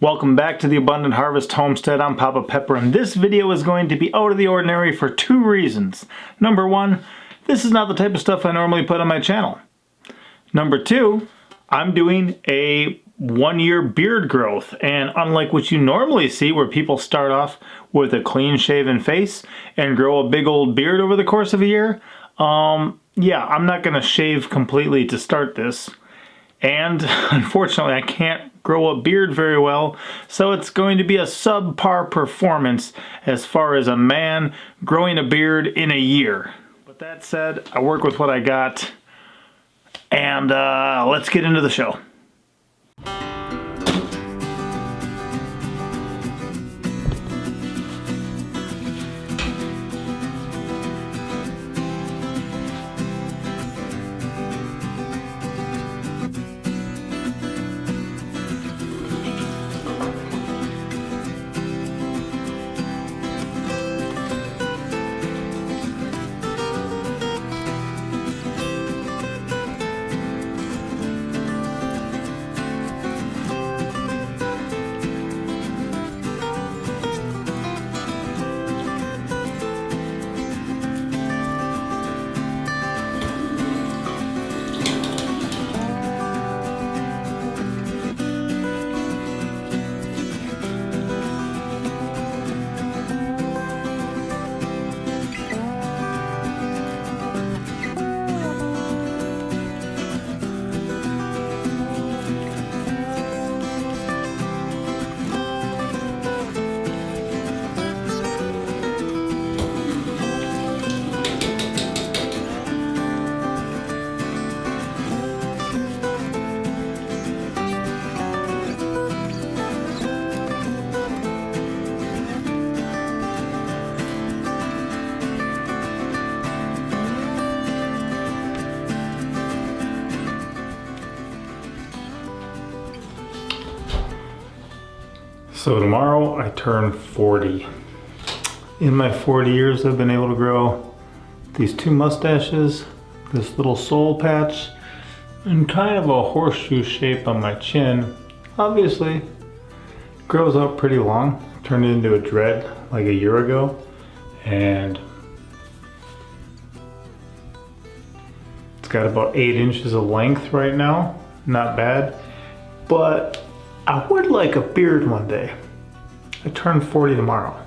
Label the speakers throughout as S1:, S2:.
S1: Welcome back to the Abundant Harvest Homestead. I'm Papa Pepper, and this video is going to be out of the ordinary for two reasons. Number one, this is not the type of stuff I normally put on my channel. Number two, I'm doing a 1-year beard growth, and unlike what you normally see where people start off with a clean shaven face and grow a big old beard over the course of a year, yeah, I'm not going to shave completely to start this. And unfortunately, I can't grow a beard very well, so it's going to be a subpar performance as far as a man growing a beard in a year. But that said, I work with what I got, and let's get into the show. So tomorrow I turn 40. In my 40 years I've been able to grow these two mustaches, this little soul patch, and kind of a horseshoe shape on my chin. Obviously, it grows out pretty long. Turned it into a dread like a year ago, and it's got about 8 inches of length right now. Not bad, but I would like a beard one day. I turn 40 tomorrow.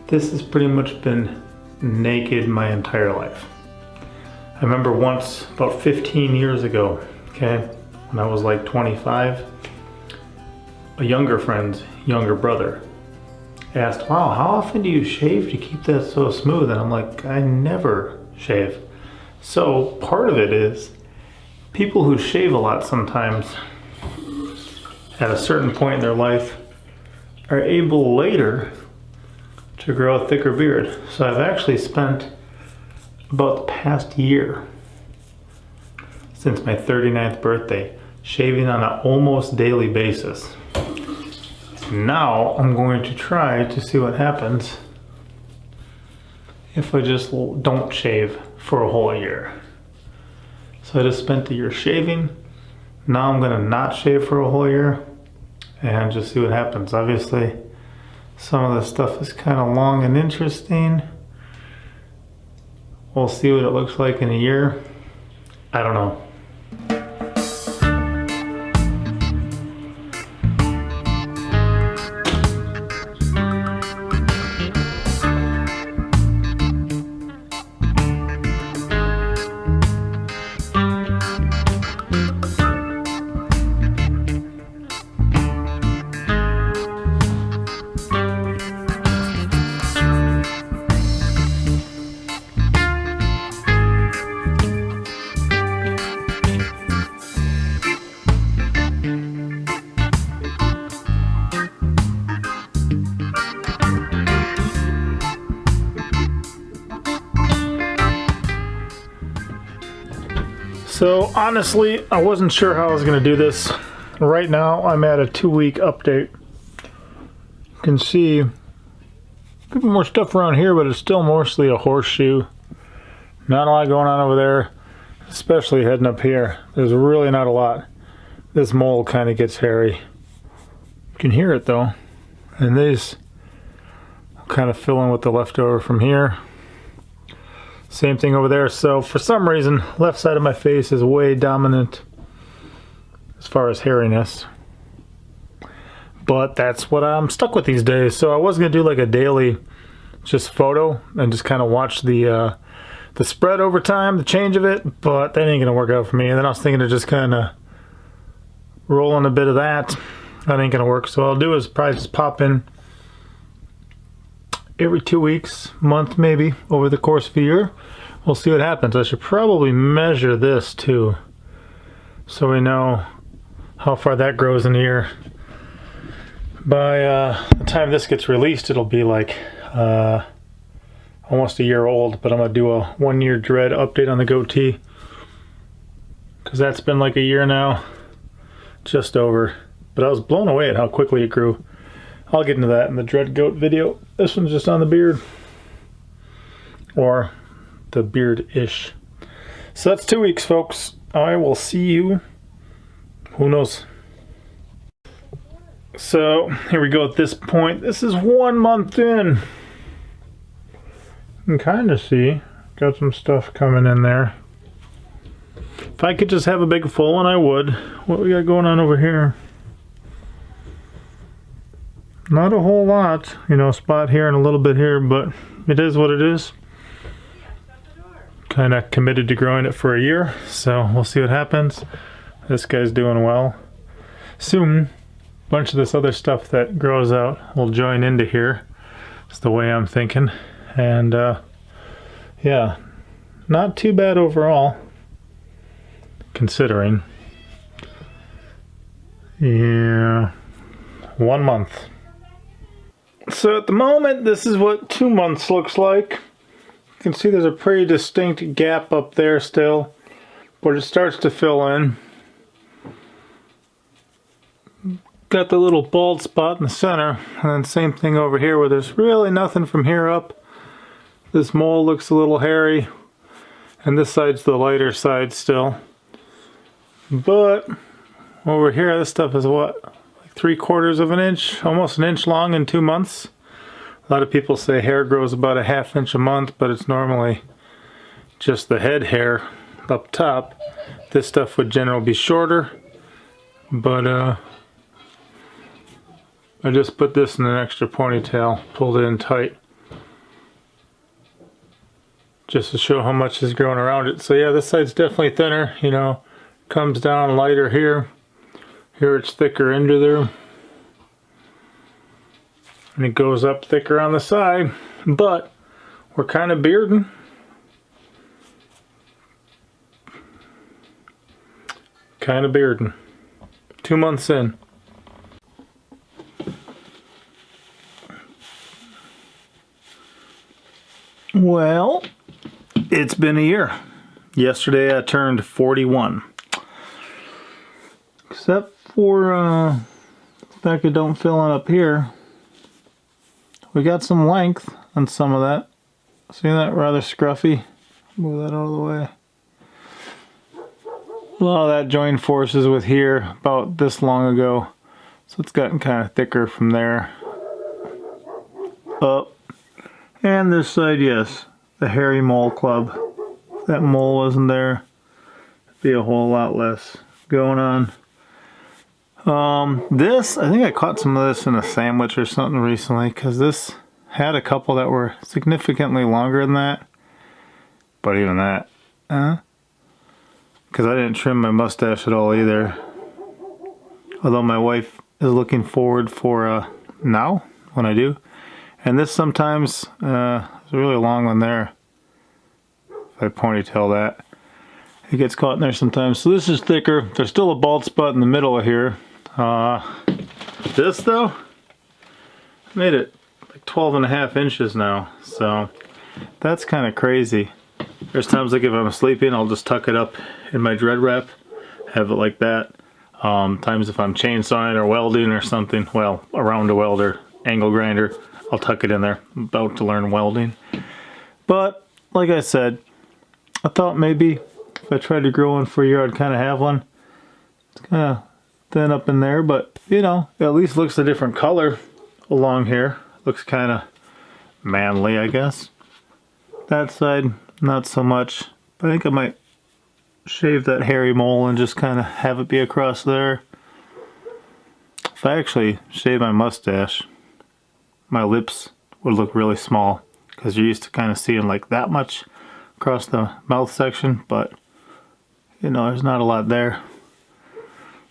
S1: This has pretty much been naked my entire life. I remember once, about 15 years ago, okay, when I was like 25, a younger friend's younger brother asked, wow, how often do you shave to keep that so smooth? And I'm like, I never shave. So part of it is people who shave a lot sometimes at a certain point in their life are able later to grow a thicker beard. So I've actually spent about the past year, since my 39th birthday, shaving on an almost daily basis. Now I'm going to try to see what happens if I just don't shave for a whole year. So I just spent the year shaving. Now I'm gonna not shave for a whole year and just see what happens. Obviously, some of the stuff is kind of long and interesting. We'll see what it looks like in a year. I don't know. So honestly, I wasn't sure how I was going to do this. Right now, I'm at a 2-week update. You can see a bit more stuff around here, but it's still mostly a horseshoe. Not a lot going on over there, especially heading up here. There's really not a lot. This mold kind of gets hairy. can hear it though. And these kind of fill in with the leftover from here. Same thing over there. So for some reason, left side of my face is way dominant as far as hairiness. But that's what I'm stuck with these days. So I was gonna do like a daily just photo and just kind of watch the spread over time, the change of it, but that ain't gonna work out for me. And then I was thinking of just kind of rolling a bit of that. That ain't gonna work. So what I'll do is probably just pop in every 2 weeks, month maybe, over the course of a year. We'll see what happens. I should probably measure this too, so we know how far that grows in a year. By the time this gets released, it'll be like almost a year old, but I'm gonna do a 1 year dread update on the goatee, because that's been like a year now, just over. But I was blown away at how quickly it grew. I'll get into that in the dread goat video. This one's just on the beard, or the beard-ish. So that's 2 weeks, folks. I will see you, who knows. So here we go at this point. This is 1 month in. You can kind of see, got some stuff coming in there. If I could just have a big full one, I would. What we got going on over here? Not a whole lot, you know, spot here and a little bit here, but it is what it is. Kind of committed to growing it for a year, so we'll see what happens. This guy's doing well. Soon, a bunch of this other stuff that grows out will join into here. That's the way I'm thinking. And yeah, not too bad overall, considering. Yeah, 1 month. So at the moment, this is what 2 months looks like. You can see there's a pretty distinct gap up there still, but it starts to fill in. Got the little bald spot in the center, and then same thing over here where there's really nothing from here up. This mole looks a little hairy, and this side's the lighter side still. But over here, this stuff is what? Like 3/4 of an inch, almost an inch long in 2 months. A lot of people say hair grows about a 1/2 inch a month, but it's normally just the head hair up top. This stuff would generally be shorter, but I just put this in an extra ponytail, pulled it in tight, just to show how much is growing around it. So yeah, this side's definitely thinner, you know, comes down lighter here. Here it's thicker into there. And it goes up thicker on the side, but we're kind of bearding. Kind of bearding. 2 months in. Well, it's been a year. Yesterday I turned 41. Except for the fact it don't fill in up here. We got some length on some of that. See that? Rather scruffy. Move that out of the way. A lot of that joined forces with here about this long ago. So it's gotten kind of thicker from there. Up. And this side, yes. The hairy mole club. If that mole wasn't there, it'd be a whole lot less going on. This, I think I caught some of this in a sandwich or something recently, because this had a couple that were significantly longer than that. But even that, because I didn't trim my mustache at all either. Although my wife is looking forward for now, when I do. And this sometimes, there's a really long one there. If I ponytail that, it gets caught in there sometimes. So this is thicker. There's still a bald spot in the middle of here. This though, made it like 12.5 inches now. So that's kind of crazy. There's times like if I'm sleeping, I'll just tuck it up in my dread wrap, have it like that. Times if I'm chainsawing or welding or something, well, around a welder, angle grinder, I'll tuck it in there. I'm about to learn welding. But like I said, I thought maybe if I tried to grow one for a year, I'd kind of have one. It's kind of thin up in there, but you know, it at least looks a different color along here. Looks kind of manly, I guess. That side, not so much. But I think I might shave that hairy mole and just kind of have it be across there. If I actually shave my mustache, my lips would look really small because you're used to kind of seeing like that much across the mouth section, but you know, there's not a lot there.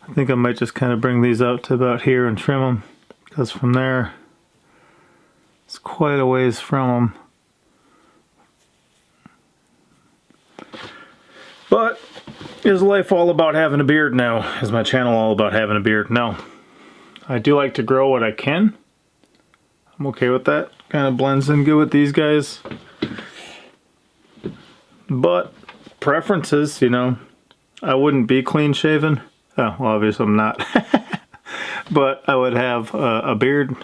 S1: I think I might just kind of bring these out to about here and trim them, because from there it's quite a ways from them. But is life all about having a beard now? Is my channel all about having a beard? No. I do like to grow what I can. I'm okay with that. Kind of blends in good with these guys. But preferences, you know, I wouldn't be clean shaven. Oh, well, obviously I'm not. But I would have a beard,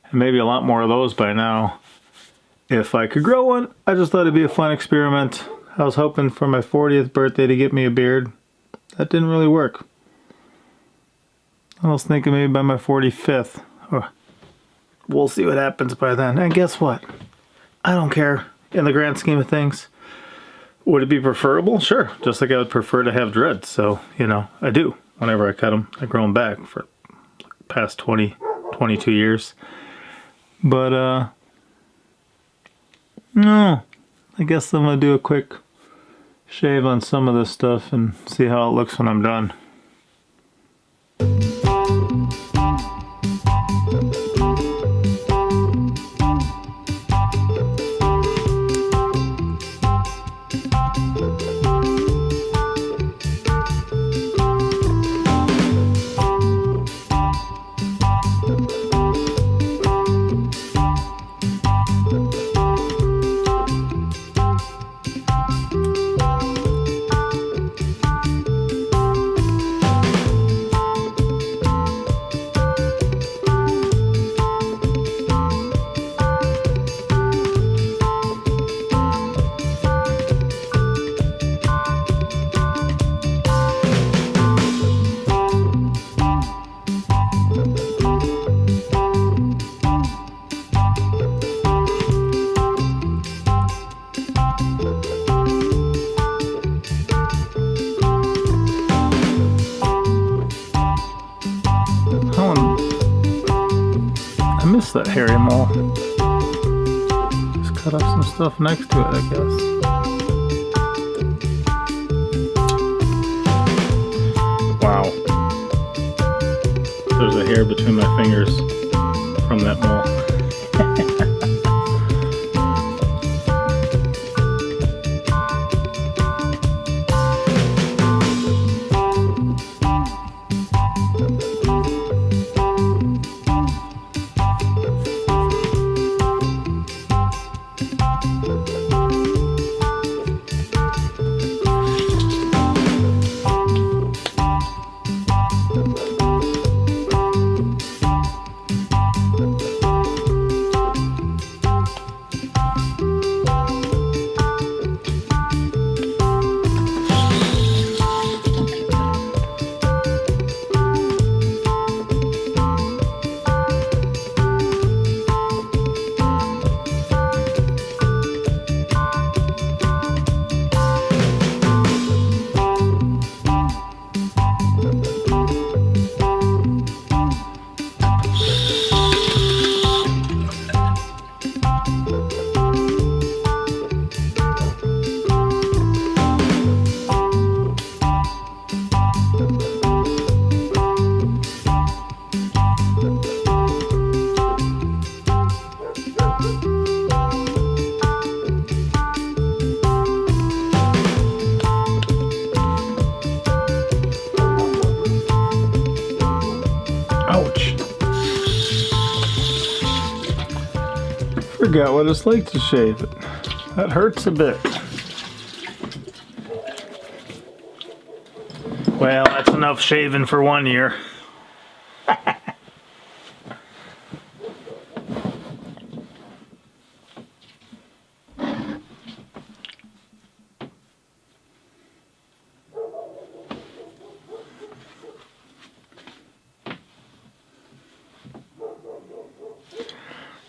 S1: and maybe a lot more of those by now. If I could grow one, I just thought it'd be a fun experiment. I was hoping for my 40th birthday to get me a beard. That didn't really work. I was thinking maybe by my 45th. Oh, we'll see what happens by then. And guess what? I don't care in the grand scheme of things. Would it be preferable? Sure. Just like I would prefer to have dreads. So, you know, I do. Whenever I cut them, I grow them back for the past 22 years. But, no. I guess I'm going to do a quick shave on some of this stuff and see how it looks when I'm done. I miss that hairy mole. Just cut off some stuff next to it, I guess. Wow. There's a hair between my fingers from that mole. Forgot what it's like to shave it. That hurts a bit. Well, that's enough shaving for 1 year.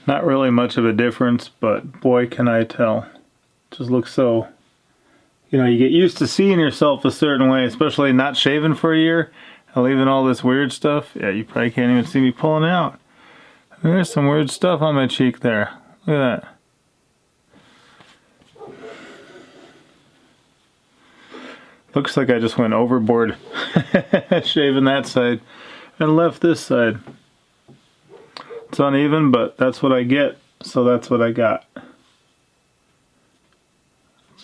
S1: Not really much of a difference, but boy can I tell. Just looks so, you know, you get used to seeing yourself a certain way, especially not shaving for a year and leaving all this weird stuff. Yeah, you probably can't even see me pulling it out. There's some weird stuff on my cheek there. Look at that. Looks like I just went overboard shaving that side and left this side. It's uneven, but that's what I get, so that's what I got.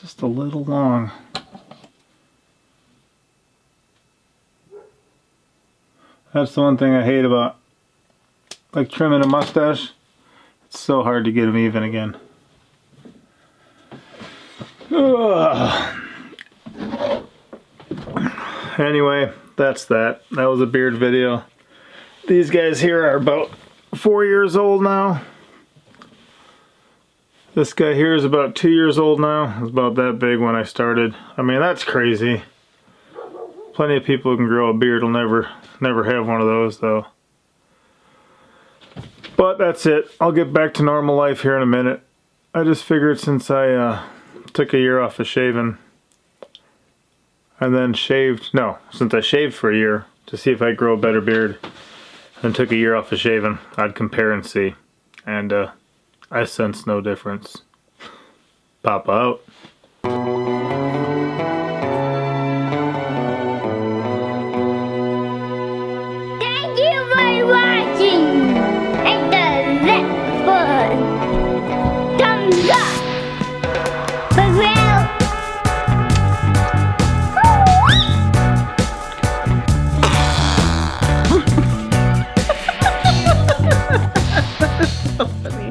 S1: Just a little long. That's the one thing I hate about like trimming a mustache. It's so hard to get them even again. Ugh. Anyway, that's that. That was a beard video. These guys here are about 4 years old now. This guy here is about 2 years old now. It was about that big when I started. I mean, that's crazy. Plenty of people who can grow a beard will never have one of those though. But that's it. I'll get back to normal life here in a minute. I just figured since I took a year off of shaving and then since I shaved for a year to see if I grow a better beard and took a year off of shaving, I'd compare and see. And I sense no difference. Papa out.
S2: Thank you for watching. And the left button. Thumbs up. For real.
S3: So funny.